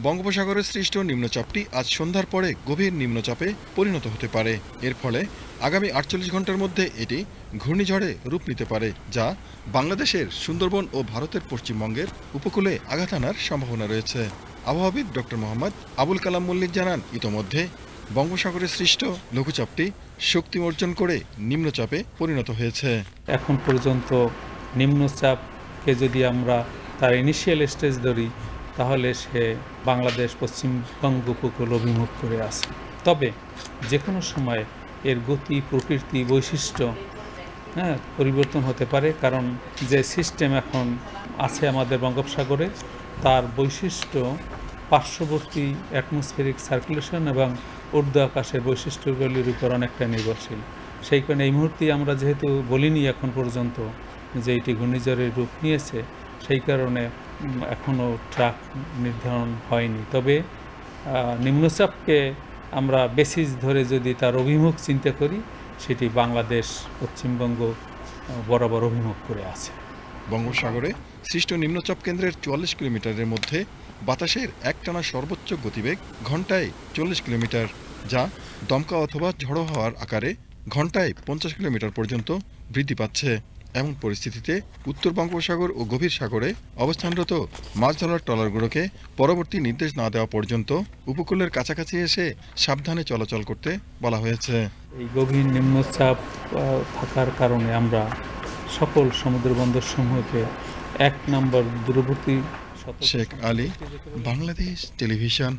বঙ্গোপসাগরে সৃষ্ট নিম্নচাপটি আজ সন্ধ্যার পরে গভীর নিম্নচাপে পরিণত হতে পারে। এর ফলে আগামী ৪৮ ঘন্টার মধ্যে এটি ঘূর্ণিঝড়ে রূপ নিতে পারে, যা বাংলাদেশের সুন্দরবন ও ভারতের পশ্চিমবঙ্গের উপকূলে আঘাত আনার সম্ভাবনা রয়েছে। আবহাওয়াবিদ ডক্টর মোহাম্মদ আবুল কালাম মল্লিক জানান, ইতোমধ্যে বঙ্গোপসাগরে সৃষ্ট লঘুচাপটি শক্তি অর্জন করে নিম্নচাপে পরিণত হয়েছে। এখন পর্যন্ত নিম্নচাপকে যদি আমরা তার ইনিশিয়াল স্টেজ ধরি, তাহলে সে বাংলাদেশ পশ্চিমবঙ্গ উপকূল অভিমুখ করে আছে। তবে যে কোনো সময় এর গতি, প্রকৃতি, বৈশিষ্ট্য পরিবর্তন হতে পারে, কারণ যে সিস্টেম এখন আছে আমাদের বঙ্গোপসাগরে, তার বৈশিষ্ট্য পার্শ্ববর্তী অ্যাটমসফেরিক সার্কুলেশন এবং ঊর্ধ্ব আকাশের বৈশিষ্ট্যগুলির উপর অনেকটা নির্ভরশীল। সেই কারণে এই মুহূর্তে আমরা যেহেতু বলিনি এখন পর্যন্ত যে এটি ঘূর্ণিঝড়ের রূপ নিয়েছে, সেই কারণে এখনও ট্র্যাক নির্ধারণ হয়নি। তবে নিম্নচাপকে আমরা বেসিস ধরে যদি তার অভিমুখ চিন্তা করি, সেটি বাংলাদেশ পশ্চিমবঙ্গ বরাবর অভিমুখ করে আছে। বঙ্গোপসাগরে সৃষ্ট নিম্নচাপ কেন্দ্রের ৪৪ কিলোমিটারের মধ্যে বাতাসের একটানা সর্বোচ্চ গতিবেগ ঘন্টায় ৪০ কিলোমিটার, যা দমকা অথবা ঝড়ো হওয়ার আকারে ঘন্টায় ৫০ কিলোমিটার পর্যন্ত বৃদ্ধি পাচ্ছে। এমন পরিস্থিতিতে উত্তর বঙ্গোপসাগর ও গভীর সাগরে অবস্থানরত মাছ ধরার ট্রলারগুলোকে পরবর্তী নির্দেশ না দেওয়া পর্যন্ত উপকূলের কাছাকাছি এসে সাবধানে চলাচল করতে বলা হয়েছে। এই গভীর নিম্নচাপ থাকার কারণে আমরা সকল সমুদ্র বন্দরসমূহকে ১ নম্বর দূরবর্তী শেখ আলী, বাংলাদেশ টেলিভিশন।